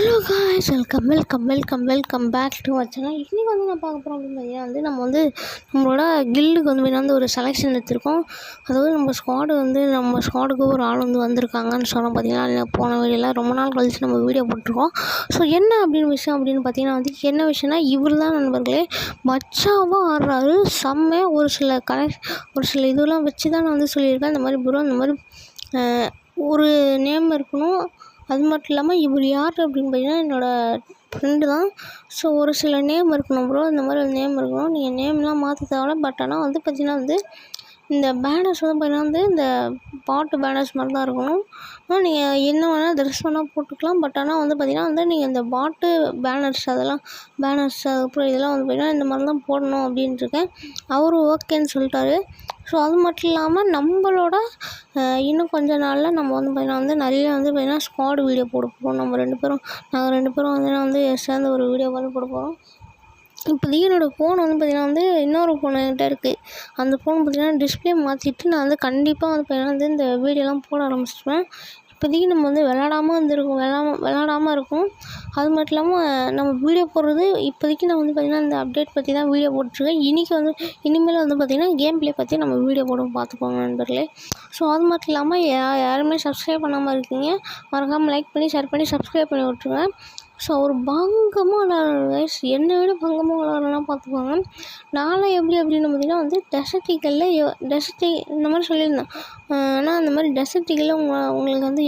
Hello guys, welcome back to our channel. இன்றைக்கி வந்து நான் பார்க்க போகிறோம் அப்படின்னு பார்த்தீங்கன்னா வந்து நம்ம வந்து நம்மளோட கில்டுக்கு வந்து ஒரு செலெக்ஷன் எடுத்திருக்கோம். அதாவது நம்ம ஸ்குவாடுக்கு ஒரு ஆள் வந்திருக்காங்கன்னு சொன்னோம். பார்த்தீங்கன்னா போன வீடியோவில் ரொம்ப நாள் கழித்து நம்ம வீடியோ போட்டிருக்கோம். ஸோ என்ன விஷயம் அப்படின்னு பார்த்தீங்கன்னா வந்து என்ன விஷயம்னா இவர் தான் நண்பர்களே மச்சாவாக ஆடுறாரு. செம்மையாக ஒரு சில இதெல்லாம் வச்சு தான் நான் வந்து சொல்லியிருக்கேன். இந்த மாதிரி ப்ரோ இந்த மாதிரி ஒரு நேம் இருக்கணும். அது மட்டும் இல்லாமல் இவர் யார் அப்படின்னு பார்த்தீங்கன்னா என்னோடய ஃப்ரெண்டு தான். ஸோ ஒரு சில நேம் இருக்கணும் ப்ரோ, இந்த மாதிரி ஒரு நேம் இருக்கணும். நீங்கள் நேம்லாம் மாற்ற தேவை. பட் ஆனால் வந்து பார்த்திங்கன்னா வந்து இந்த பேனர்ஸ் வந்து பார்த்திங்கன்னா வந்து இந்த பாட்டு பேனர்ஸ் மாதிரி தான் இருக்கணும். நீங்கள் என்ன வேணால் ட்ரெஸ் வேணால் போட்டுக்கலாம். பட் ஆனால் வந்து பார்த்திங்கன்னா வந்து நீங்கள் இந்த பாட்டு பேனர்ஸ் அதுக்கப்புறம் இதெல்லாம் வந்து பார்த்திங்கன்னா இந்த மாதிரி தான் போடணும் அப்படின்ட்டு இருக்கேன். அவரும் ஓகேன்னு சொல்லிட்டாரு. ஸோ அது மட்டும் இல்லாமல் நம்மளோட இன்னும் கொஞ்ச நாளில் நம்ம வந்து பார்த்திங்கன்னா வந்து நிறைய வந்து பார்த்திங்கன்னா ஸ்குவாட் வீடியோ போட போகிறோம். நாங்கள் ரெண்டு பேரும் வந்து சேர்ந்து ஒரு வீடியோ வந்து போட போகிறோம். இப்போதைக்கு என்னோடய ஃபோன் வந்து பார்த்திங்கன்னா வந்து இன்னொரு ஃபோன் என்கிட்ட இருக்குது. அந்த ஃபோன் பார்த்திங்கன்னா டிஸ்பிளே மாற்றிட்டு நான் வந்து கண்டிப்பாக வந்து பார்த்திங்கன்னா வந்து இந்த வீடியோலாம் போட ஆரம்பிச்சிடுவேன். இப்போதைக்கு நம்ம வந்து விளாடாமல் இருக்கும். அது மட்டும் இல்லாமல் நம்ம வீடியோ போடுறது இப்போதைக்கு நான் வந்து பார்த்திங்கன்னா இந்த அப்டேட் பற்றி தான் வீடியோ போட்டிருக்கேன். இனிமேல் வந்து பார்த்திங்கன்னா கேம் ப்ளே பற்றி நம்ம வீடியோ போட பார்த்துக்கோங்க நண்பர்களே. ஸோ அது மட்டும் இல்லாமல் யாருமே சப்ஸ்கிரைப் பண்ணாமல் இருக்கீங்க, மறக்காமல் லைக் பண்ணி ஷேர் பண்ணி சப்ஸ்கிரைப் பண்ணி விட்ருங்க. ஸோ அவர் பங்கமாக விளாட்றாரு கைஸ், என்னை விட பங்கமாக விளாட்றதுனா பார்த்துக்கோங்க. நானும் எப்படி அப்படின்னு பார்த்திங்கன்னா வந்து டெசர்ட் இந்த மாதிரி சொல்லியிருந்தேன். ஆனால் அந்த மாதிரி டெசர்ட் ஈகிளில் உங்களுக்கு வந்து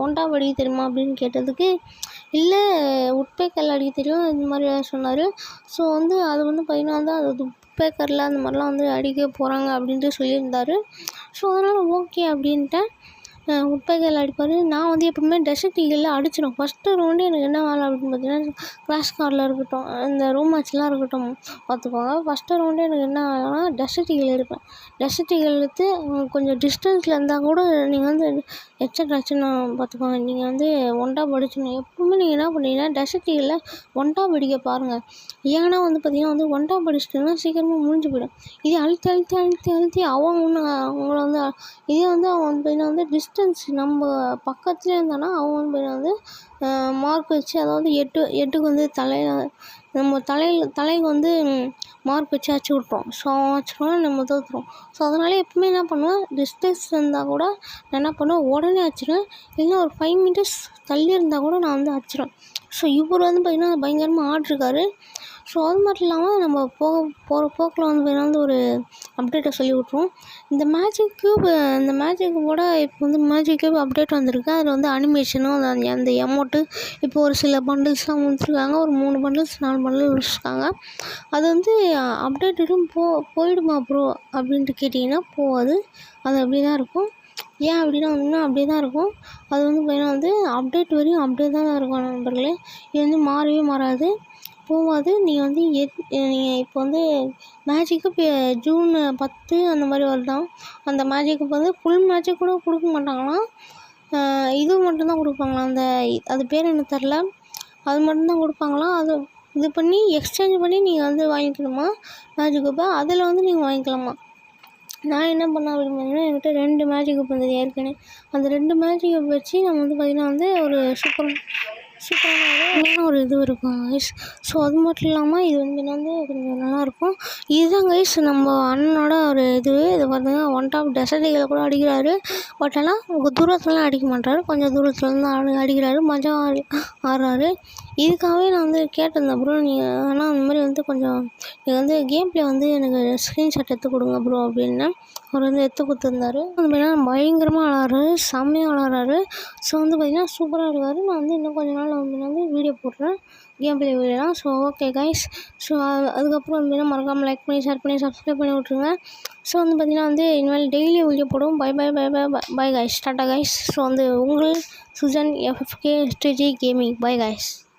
ஒன்டாப் அடிக்க தெரியுமா அப்படின்னு கேட்டதுக்கு இல்லை உட்பேக்கரில் அடிக்க தெரியும் இந்த மாதிரி சொன்னார். ஸோ வந்து அது வந்து பார்த்திங்கன்னா வந்து அது உட்பேக்கரில் அந்த மாதிரிலாம் வந்து அடிக்க போகிறாங்க அப்படின்ட்டு சொல்லியிருந்தார். ஸோ அதனால் ஓகே அப்படின்ட்டேன். உட்பேக்கரில் அடிப்பார். நான் வந்து எப்பவுமே டெசர்ட் ஈகிளில் அடிச்சிடும். ஃபஸ்ட்டு ரவுண்டு எனக்கு என்ன வேலை அப்படின்னு பார்த்தீங்கன்னா கிளாஷ் கார்டில் இருக்கட்டும், இந்த ரூம் மேட்ச்லாம் இருக்கட்டும் பார்த்துக்கோங்க. ஃபஸ்ட்டு ரவுண்டு எனக்கு என்ன வேலைன்னா டெசர்ட் ஈகிள் எடுப்பேன். டெசர்ட் ஈகிள் எடுத்து கொஞ்சம் டிஸ்டன்ஸில் இருந்தால் கூட நீங்கள் வந்து ஹெட்செட் ஆச்சுன்னு பார்த்துக்கோங்க. நீங்கள் வந்து ஒன்டாப் அடிச்சிடணும். எப்பவுமே நீங்கள் என்ன பண்ணீங்கன்னா டெசர்ட் ஈகிளில் ஒன்டாப் அடிக்க பாருங்கள். ஏன்னா வந்து பார்த்திங்கன்னா வந்து ஒன்டாப் அடிச்சிட்டிங்கன்னா சீக்கிரமாக முடிஞ்சு போயிடும். இதே அழுத்தி அவங்கள வந்து இதே வந்து அவன் வந்து பார்த்திங்கன்னா வந்து டிஸ்டன்ஸ் நம்ம பக்கத்துலேயே இருந்தானா அவன் வந்து வந்து மார்க் வச்சு, அதாவது எட்டுக்கு வந்து நம்ம தலைக்கு வந்து மார்க் வச்சு அடிச்சு விட்ருவோம். ஸோ அவன் அடிச்சிட்டோன்னா நம்ம தோற்றுருவோம். ஸோ அதனால எப்பவுமே என்ன பண்ணுவேன், டிஸ்டன்ஸ் இருந்தால் கூட நான் என்ன பண்ணுவேன் உடனே அடிச்சிடுவேன். இல்லைன்னா ஒரு 5 மீட்டர்ஸ் தள்ளி இருந்தால் கூட நான் வந்து அடிச்சிடுவேன். ஸோ இவர் வந்து பார்த்திங்கன்னா பயங்கரமாக ஆடிருக்காரு. ஸோ அது மட்டும் இல்லாமல் நம்ம போகிற போக்கில் வந்து பார்த்திங்கன்னா ஒரு அப்டேட்டை சொல்லி விட்ருவோம். இந்த மேஜிக் கூட இப்போ வந்து மேஜிக் க்யூப் அப்டேட் வந்திருக்கு. அதில் வந்து அனிமேஷனும் அந்த எமௌண்ட்டு இப்போ ஒரு சில பண்டில்ஸ்லாம் முடிச்சிருக்காங்க. ஒரு 3 பண்டில்ஸ் 4 பண்டில் முடிச்சிருக்காங்க. அது வந்து அப்டேட் எதுவும் போயிடுமா ப்ரோ அப்படின்ட்டு கேட்டிங்கன்னா போகாது. அது அப்படி தான் இருக்கும். ஏன் அப்படின்னா வந்து அப்படியே தான் இருக்கும். அது வந்து பார்த்திங்கன்னா வந்து அப்டேட் வரையும் அப்படியே தான் இருக்கும் நண்பர்களே. இது வந்து மாறவே மாறாது, போகாது. நீங்கள் வந்து நீங்கள் இப்போ வந்து மேஜிக்கு இப்போ ஜூன் 10 அந்த மாதிரி வருதாம். அந்த மேஜிக்கு வந்து ஃபுல் மேஜிக் கூட கொடுக்க மாட்டாங்களாம். இது மட்டும்தான் கொடுப்பாங்களாம். அது பேர் எனக்கு தெரில. அது மட்டும்தான் கொடுப்பாங்களாம். அது இது பண்ணி எக்ஸ்சேஞ்ச் பண்ணி நீங்கள் வந்து வாங்கிக்கணுமா மேஜிக் குப்பை. அதில் வந்து நீங்கள் வாங்கிக்கலாமா. நான் என்ன பண்ணேன் அப்படின்னு பார்த்தீங்கன்னா என்கிட்ட 2 மேஜிக் குப் வந்தது ஏற்கனவே. அந்த 2 மேஜிக் குப் வச்சு நம்ம வந்து பார்த்திங்கன்னா வந்து ஒரு சூப்பரான ஒரு இது இருக்கும் கைஸ். ஸோ அது மட்டும் இல்லாமல் இது வந்து கொஞ்சம் நல்லாயிருக்கும். இதுதான் கைஸ் நம்ம அண்ணனோட ஒரு இது பார்த்திங்கன்னா ஒன்டாப் டெசர்ட் ஈகிளை கூட அடிக்கிறாரு. பட் ஆனால் தூரத்துலலாம் அடிக்க மாட்டார், கொஞ்சம் தூரத்துலேருந்து அடிக்கிறாரு, மஜா ஆடுறாரு. இதுக்காகவே நான் வந்து கேட்டிருந்தேன் ப்ரோ, நீங்கள் ஆனால் அந்த மாதிரி வந்து கொஞ்சம் நீங்கள் வந்து கேம் ப்ளே வந்து எனக்கு ஸ்க்ரீன்ஷாட் எடுத்து கொடுங்க ப்ரோ அப்படின்னு அவர் வந்து எடுத்து கொடுத்துருந்தாரு. அது மாதிரினா பயங்கரமாக விளாட்றாரு, செம்மையாக விளாட்றாரு. ஸோ வந்து பார்த்திங்கன்னா சூப்பராக இருக்கார். நான் வந்து இன்னும் கொஞ்ச நாள் வந்து வீடியோ போடுறேன், கேம் ப்ளே வீடியோலாம். So okay guys. ஸோ அதுக்கப்புறம் வந்து மறக்காமல் லைக் பண்ணி ஷேர் பண்ணி சப்ஸ்கிரைப் பண்ணி விட்ருங்க. ஸோ வந்து பார்த்திங்கன்னா வந்து இனிமேல் டெய்லி வீடியோ போடுவோம். Bye guys, tata guys. So வந்து உங்கள் Sujan FFK STG gaming. Bye guys.